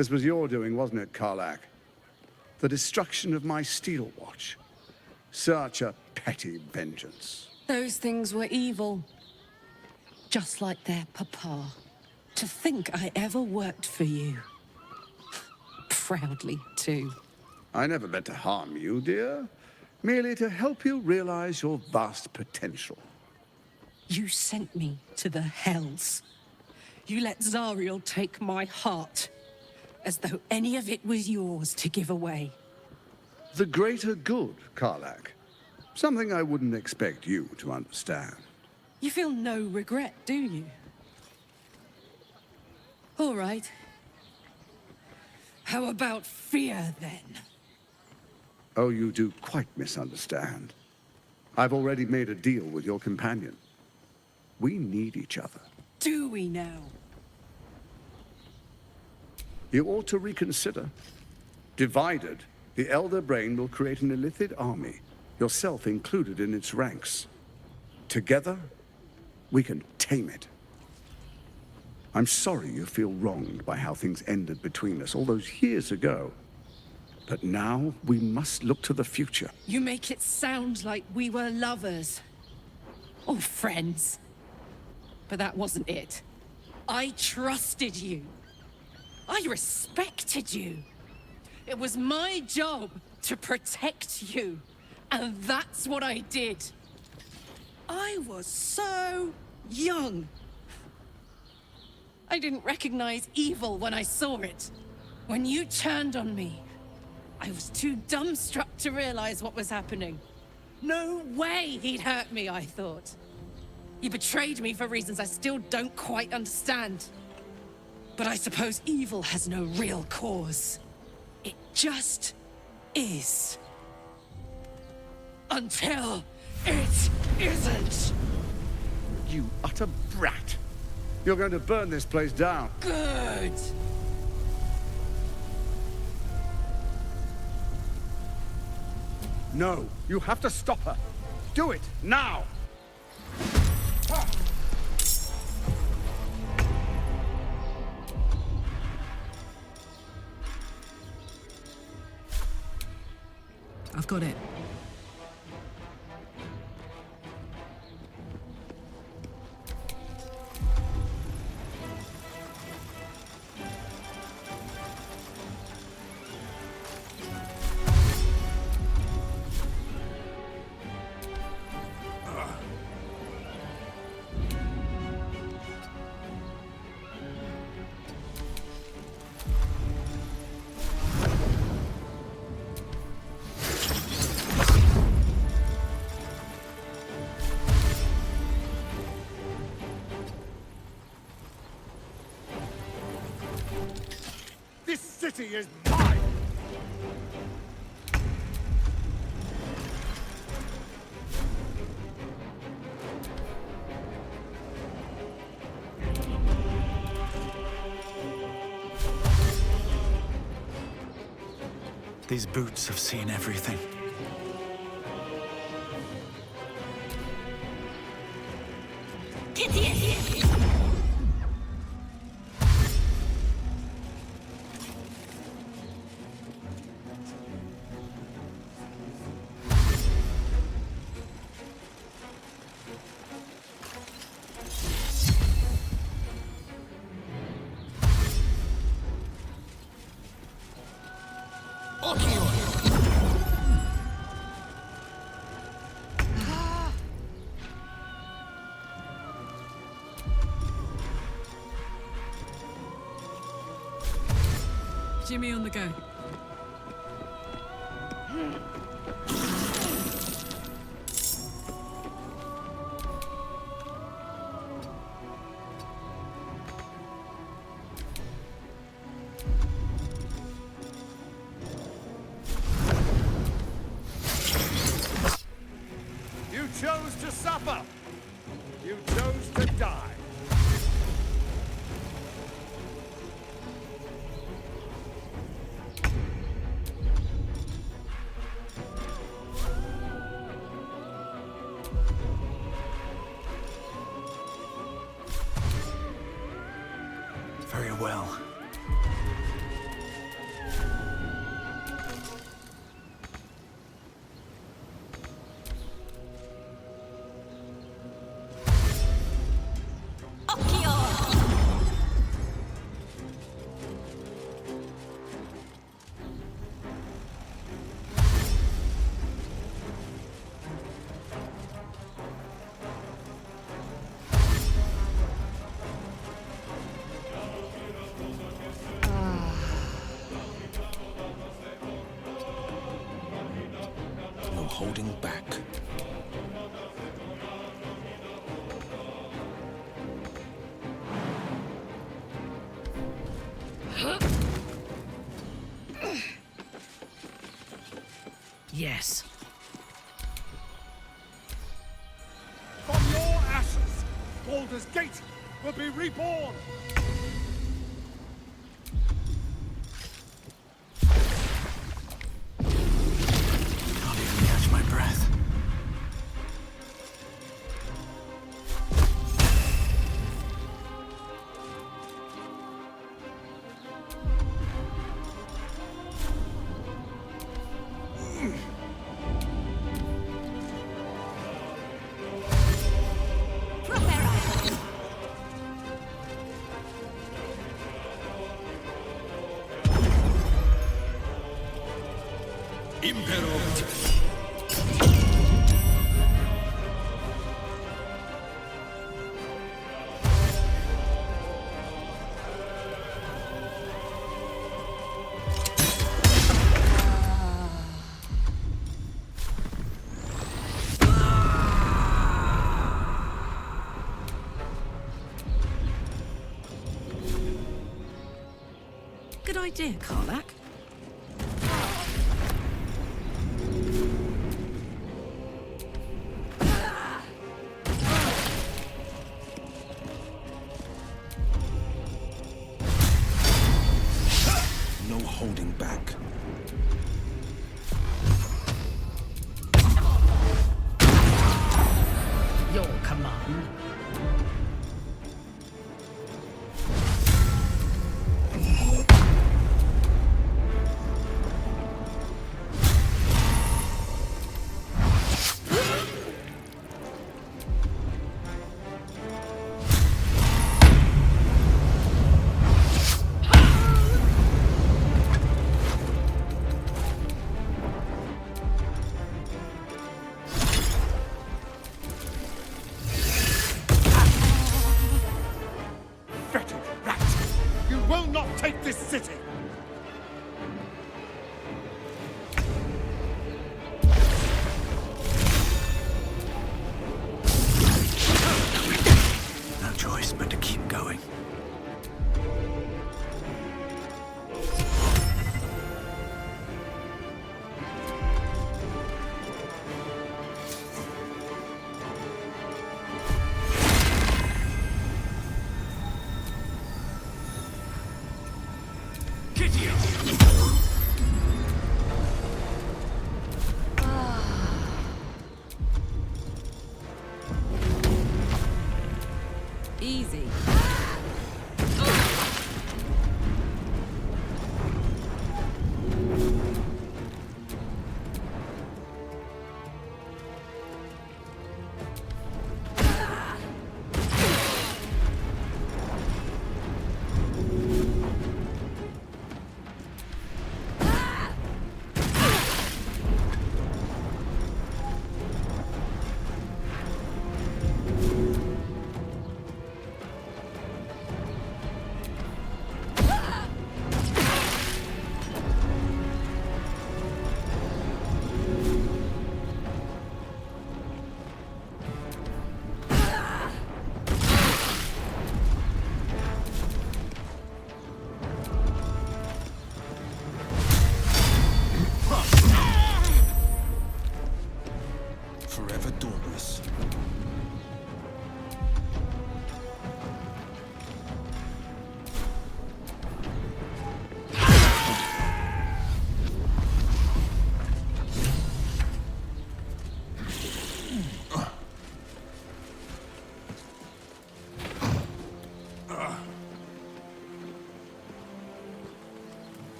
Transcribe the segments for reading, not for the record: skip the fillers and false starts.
This was your doing, wasn't it, Karlach? The destruction of my steel watch. Such a petty vengeance. Those things were evil. Just like their papa. To think I ever worked for you. Proudly, too. I never meant to harm you, dear. Merely to help you realize your vast potential. You sent me to the hells. You let Zariel take my heart. As though any of it was yours to give away. The greater good, Karlach. Something I wouldn't expect you to understand. You feel no regret, do you? All right. How about fear, then? Oh, you do quite misunderstand. I've already made a deal with your companion. We need each other. Do we now? You ought to reconsider. Divided, the Elder Brain will create an illithid army, yourself included in its ranks. Together, we can tame it. I'm sorry you feel wronged by how things ended between us all those years ago. But now, we must look to the future. You make it sound like we were lovers. Or friends. But that wasn't it. I trusted you. I respected you. It was my job to protect you. And that's what I did. I was so young. I didn't recognize evil when I saw it. When you turned on me, I was too dumbstruck to realize what was happening. No way he'd hurt me, I thought. He betrayed me for reasons I still don't quite understand. But I suppose evil has no real cause. It just is. Until it isn't. You utter brat. You're going to burn this place down. Good. No, you have to stop her. Do it, now! I've got it. This city is mine! These boots have seen everything. Jimmy on the go. You chose to suffer! You chose to die! Very well. Yes. From your ashes, Baldur's Gate will be reborn! Can't even catch my breath. Good idea, Karlak. No holding back. Your command. Fetid rat! You will not take this city! No choice but to keep going. Easy. Forever dauntless.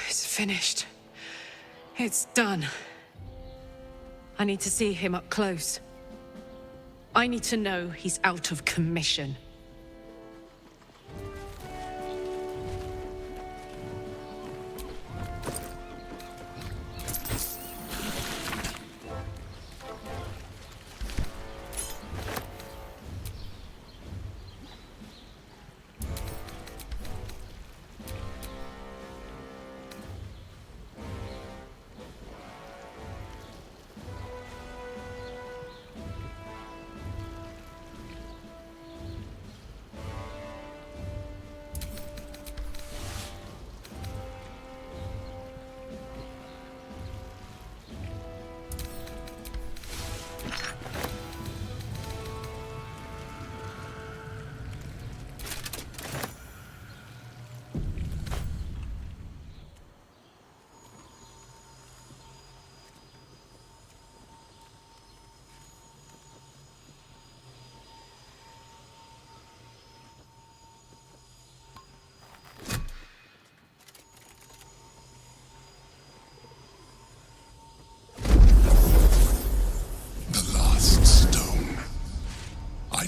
It's finished. It's done. I need to see him up close. I need to know he's out of commission.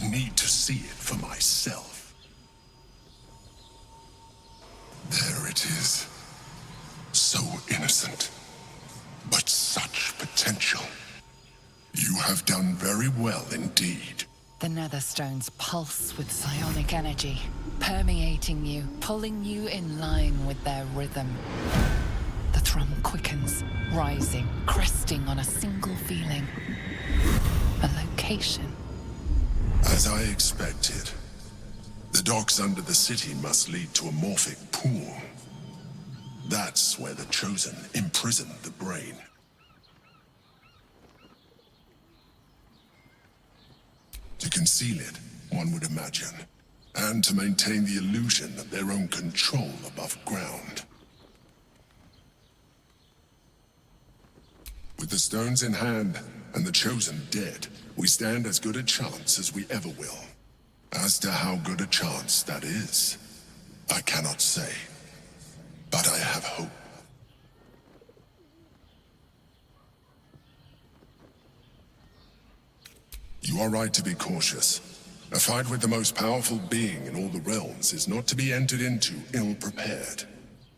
need to see it for myself. There it is. So innocent, but such potential. You have done very well indeed. The Netherstones pulse with psionic energy, permeating you, pulling you in line with their rhythm. The thrum quickens, rising, cresting on a single feeling. A location. As I expected, the docks under the city must lead to a morphic pool. That's where the Chosen imprisoned the brain. To conceal it, one would imagine, and to maintain the illusion of their own control above ground. With the stones in hand and the Chosen dead, we stand as good a chance as we ever will. As to how good a chance that is, I cannot say. But I have hope. You are right to be cautious. A fight with the most powerful being in all the realms is not to be entered into ill-prepared.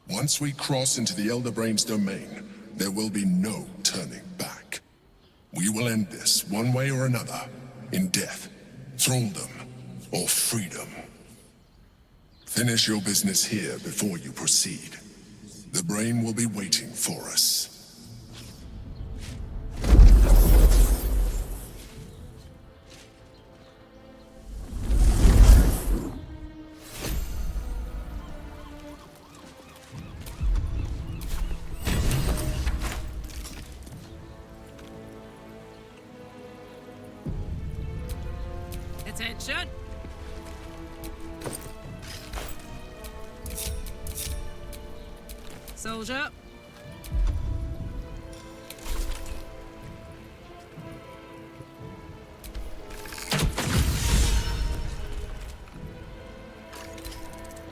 Once we cross into the Elder Brain's domain, there will be no turning back. We will end this one way or another, in death, thraldom, or freedom. Finish your business here before you proceed. The brain will be waiting for us. Attention! Soldier.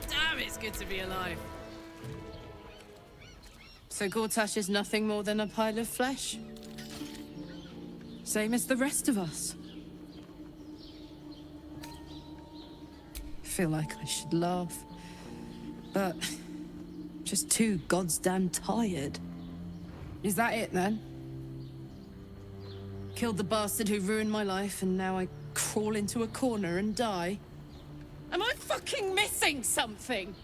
Damn, it's good to be alive. So Gortash is nothing more than a pile of flesh? Same as the rest of us. I feel like I should laugh, but just too goddamn tired. Is that it then? Killed the bastard who ruined my life, and now I crawl into a corner and die? Am I fucking missing something?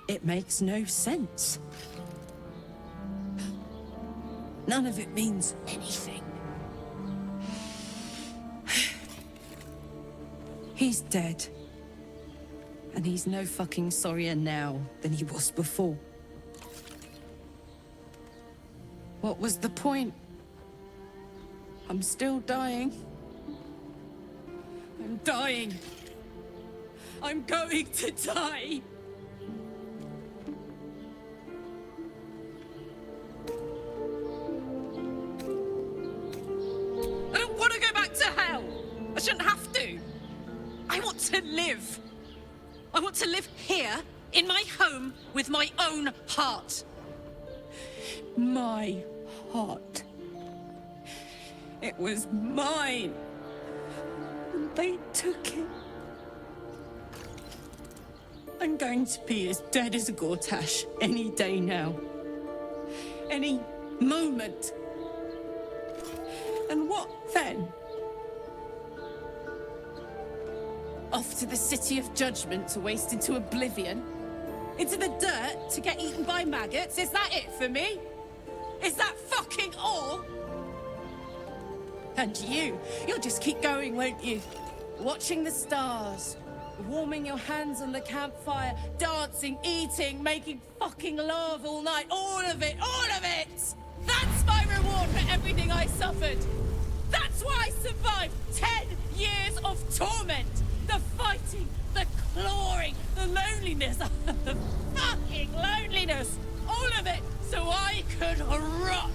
It makes no sense. None of it means anything. He's dead. And he's no fucking sorrier now than he was before. What was the point? I'm still dying. I'm dying. I'm going to die. I don't want to go back to hell. I shouldn't have to. I want to live. I want to live here, in my home, with my own heart. My heart. It was mine. And they took it. I'm going to be as dead as a Gortash any day now. Any moment. And what then? Off to the City of Judgment to waste into oblivion? Into the dirt to get eaten by maggots? Is that it for me? Is that fucking all? And you'll just keep going, won't you? Watching the stars, warming your hands on the campfire, dancing, eating, making fucking love all night. All of it, all of it! That's my reward for everything I suffered. That's why I survived 10 years of torment. The fighting, the clawing, the loneliness, the fucking loneliness, all of it, so I could rot.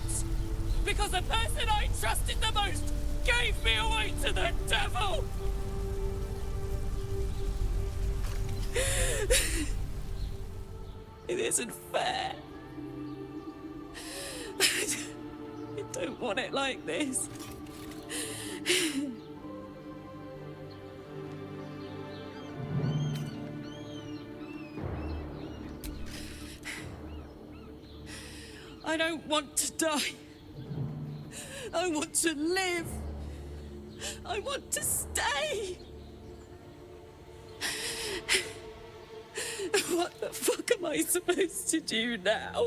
Because the person I trusted the most gave me away to the devil. It isn't fair. I don't want it like this. I don't want to die. I want to live. I want to stay. What the fuck am I supposed to do now?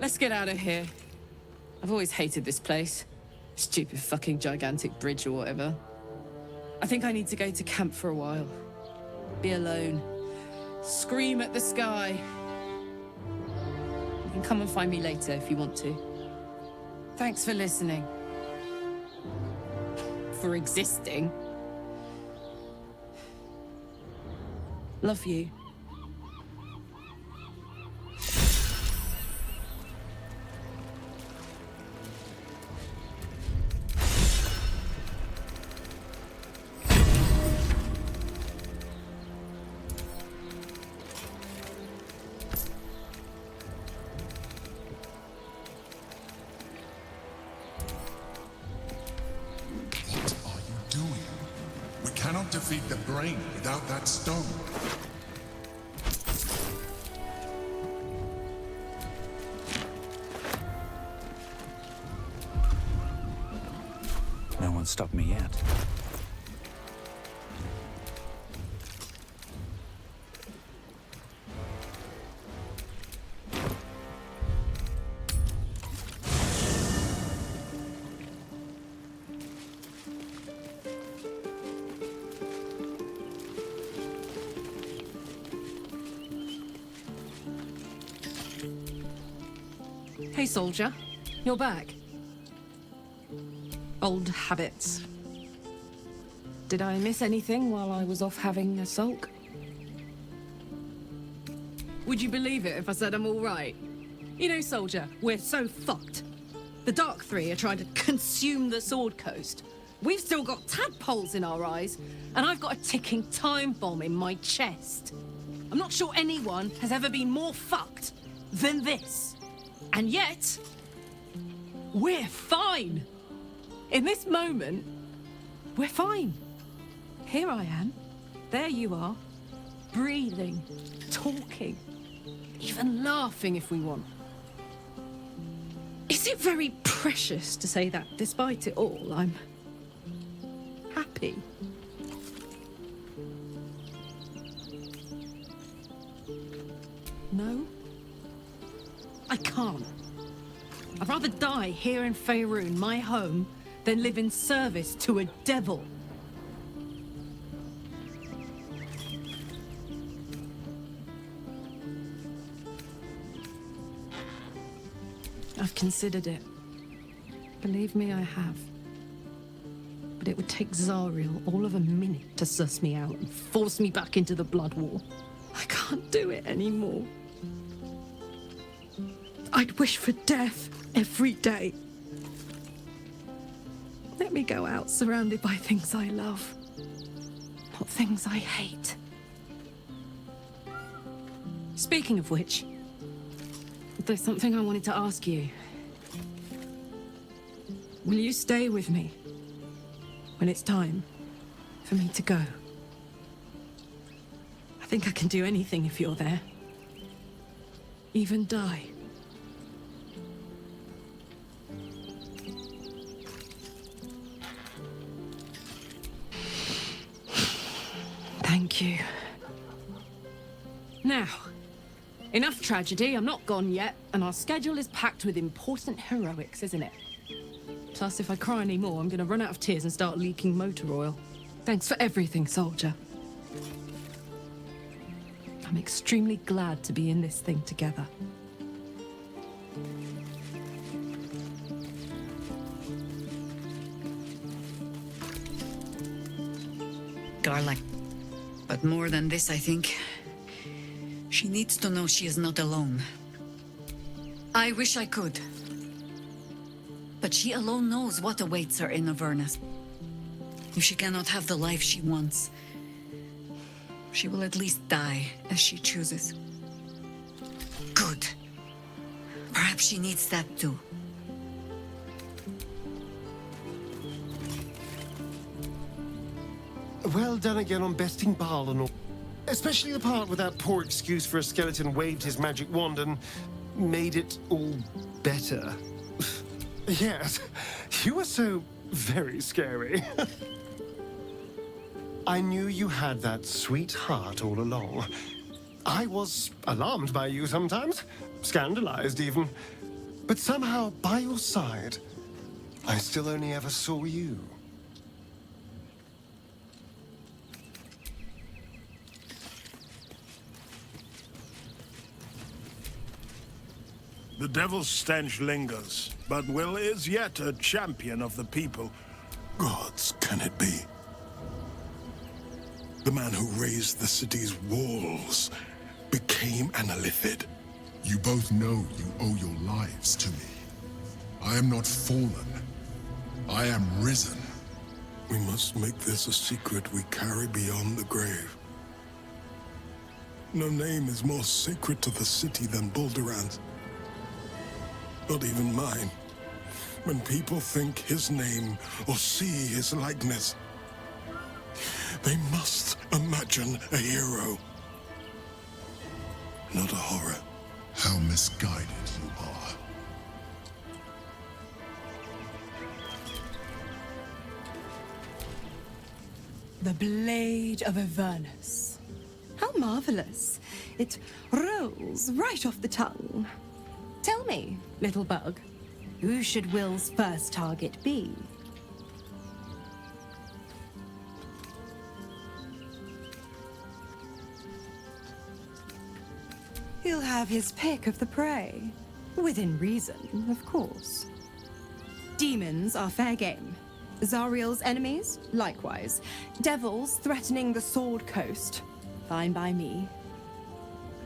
Let's get out of here. I've always hated this place. Stupid fucking gigantic bridge or whatever. I think I need to go to camp for a while. Be alone. Scream at the sky. You can come and find me later if you want to. Thanks for listening. For existing. Love you. Cannot defeat the brain without that stone. No one stopped me yet. Hey, soldier. You're back. Old habits. Did I miss anything while I was off having a sulk? Would you believe it if I said I'm all right? You know, soldier, we're so fucked. The Dark Three are trying to consume the Sword Coast. We've still got tadpoles in our eyes, and I've got a ticking time bomb in my chest. I'm not sure anyone has ever been more fucked than this. And yet, we're fine. In this moment, we're fine. Here I am. There you are. Breathing, talking, even laughing if we want. Is it very precious to say that, despite it all, I'm happy? No? I can't. I'd rather die here in Faerun, my home, than live in service to a devil. I've considered it. Believe me, I have. But it would take Zariel all of a minute to suss me out and force me back into the Blood War. I can't do it anymore. I'd wish for death every day. Let me go out surrounded by things I love, not things I hate. Speaking of which, there's something I wanted to ask you. Will you stay with me when it's time for me to go? I think I can do anything if you're there. Even die. Thank you. Now, enough tragedy. I'm not gone yet, and our schedule is packed with important heroics, isn't it? Plus, if I cry anymore, I'm gonna run out of tears and start leaking motor oil. Thanks for everything, soldier. I'm extremely glad to be in this thing together. Darling. But more than this, I think. She needs to know she is not alone. I wish I could. But she alone knows what awaits her in Avernus. If she cannot have the life she wants, She will at least die as she chooses. Good. Perhaps she needs that too. Well done again on besting Baal and all. Especially the part where that poor excuse for a skeleton waved his magic wand and made it all better. Yes, you were so very scary. I knew you had that sweet heart all along. I was alarmed by you sometimes, scandalized even. But somehow, by your side, I still only ever saw you. The devil's stench lingers, but Will is yet a champion of the people. Gods, can it be? The man who raised the city's walls became an Illithid. You both know you owe your lives to me. I am not fallen. I am risen. We must make this a secret we carry beyond the grave. No name is more sacred to the city than Balduran's. Not even mine. When people think his name or see his likeness, they must imagine a hero, not a horror. How misguided you are. The Blade of Avernus. How marvelous. It rolls right off the tongue. Tell me, little bug, who should Will's first target be? He'll have his pick of the prey. Within reason, of course. Demons are fair game. Zariel's enemies, likewise. Devils threatening the Sword Coast, fine by me.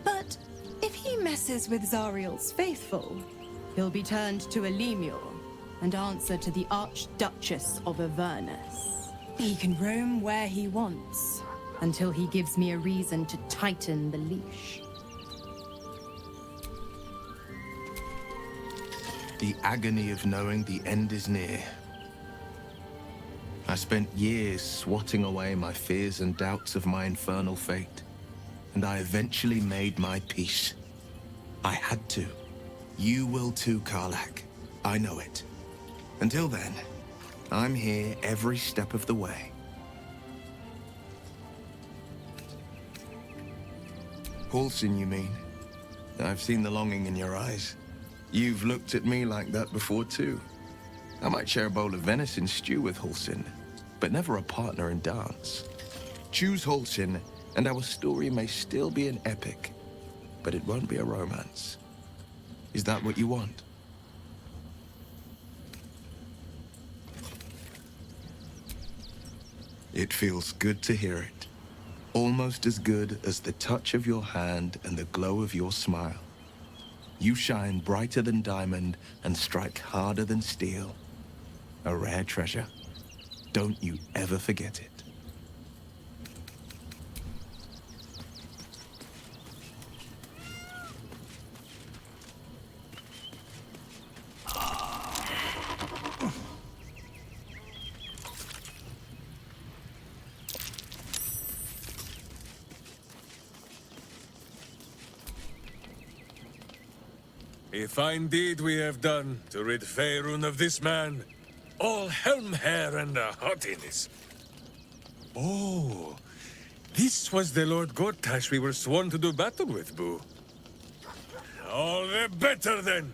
But if he messes with Zariel's faithful, he'll be turned to a Lemur and answer to the Archduchess of Avernus. He can roam where he wants, until he gives me a reason to tighten the leash. The agony of knowing the end is near. I spent years swatting away my fears and doubts of my infernal fate, and I eventually made my peace. I had to. You will too, Karlach. I know it. Until then, I'm here every step of the way. Halsin, you mean? I've seen the longing in your eyes. You've looked at me like that before, too. I might share a bowl of venison stew with Halsin, but never a partner in dance. Choose Halsin, and our story may still be an epic, but it won't be a romance. Is that what you want? It feels good to hear it. Almost as good as the touch of your hand and the glow of your smile. You shine brighter than diamond and strike harder than steel. A rare treasure. Don't you ever forget it. A fine deed we have done to rid Faerun of this man. All helm hair and a haughtiness. Oh, this was the Lord Gortash we were sworn to do battle with, Boo. All the better, then.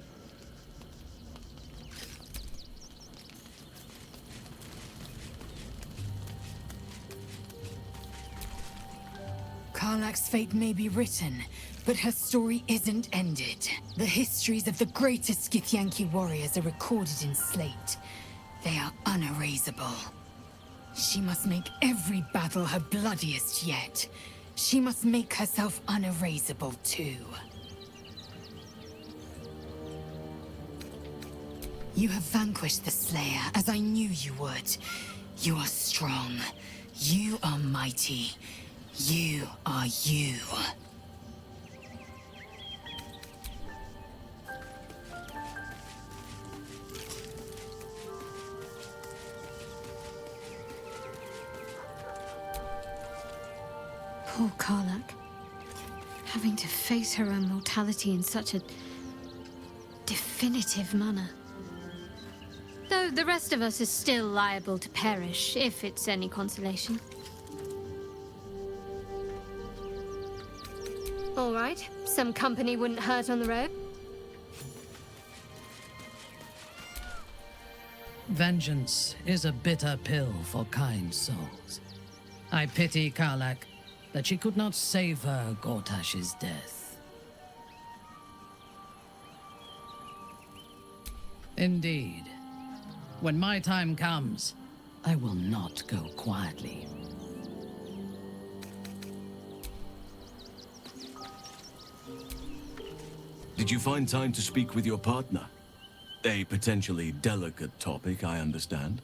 Karlach's fate may be written, but her story isn't ended. The histories of the greatest Githyanki warriors are recorded in slate. They are unerasable. She must make every battle her bloodiest yet. She must make herself unerasable too. You have vanquished the Slayer, as I knew you would. You are strong. You are mighty. You are you. Poor Karlak. Having to face her own mortality in such a definitive manner. Though the rest of us is still liable to perish, if it's any consolation. All right, some company wouldn't hurt on the road. Vengeance is a bitter pill for kind souls. I pity Karlak that she could not savor Gortash's death. Indeed. When my time comes, I will not go quietly. Did you find time to speak with your partner? A potentially delicate topic, I understand.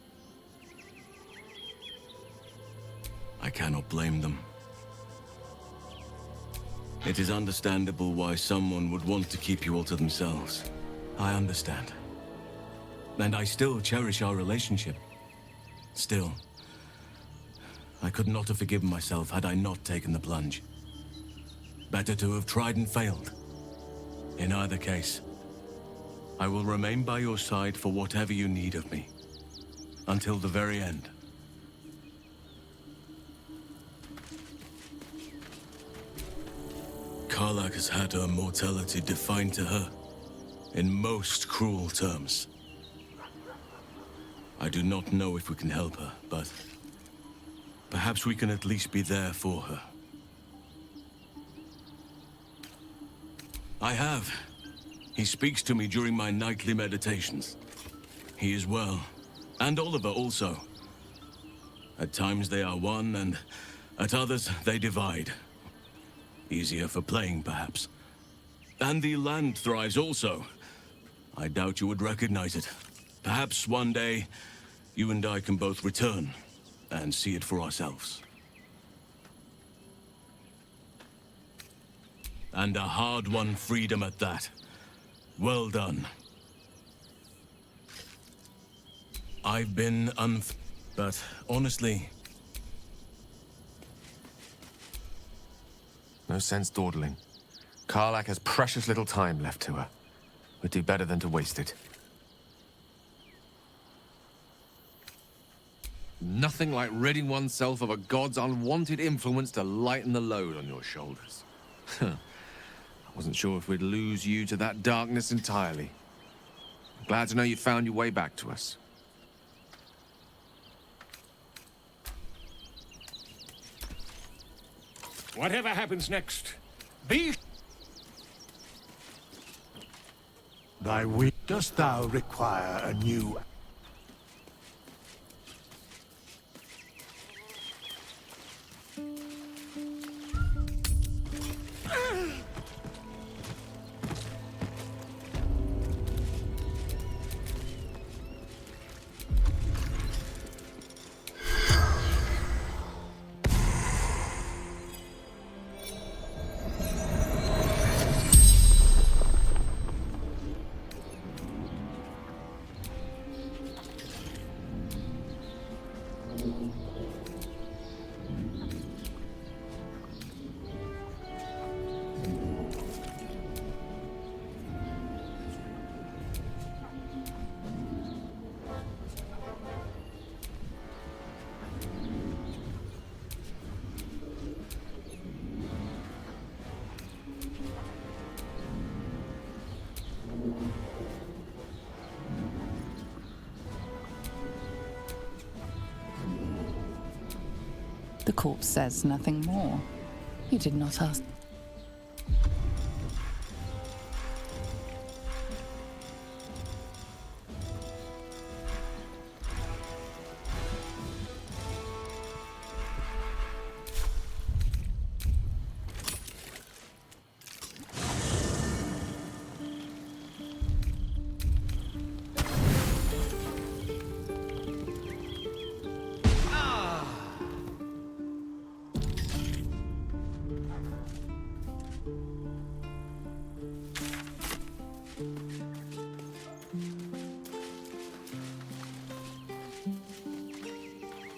I cannot blame them. It is understandable why someone would want to keep you all to themselves. I understand. And I still cherish our relationship. Still, I could not have forgiven myself had I not taken the plunge. Better to have tried and failed. In either case, I will remain by your side for whatever you need of me. Until the very end. Karlak has had her mortality defined to her in most cruel terms. I do not know if we can help her, but perhaps we can at least be there for her. I have. He speaks to me during my nightly meditations. He is well, and Oliver also. At times they are one, and at others they divide. Easier for playing, perhaps. And the land thrives also. I doubt you would recognize it. Perhaps one day, you and I can both return and see it for ourselves. And a hard-won freedom at that. Well done. I've been but honestly... No sense dawdling. Karlak has precious little time left to her. We'd do better than to waste it. Nothing like ridding oneself of a god's unwanted influence to lighten the load on your shoulders. I wasn't sure if we'd lose you to that darkness entirely. Glad to know you found your way back to us. Whatever happens next, Thy will. Dost thou require a new... The corpse says nothing more. You did not ask.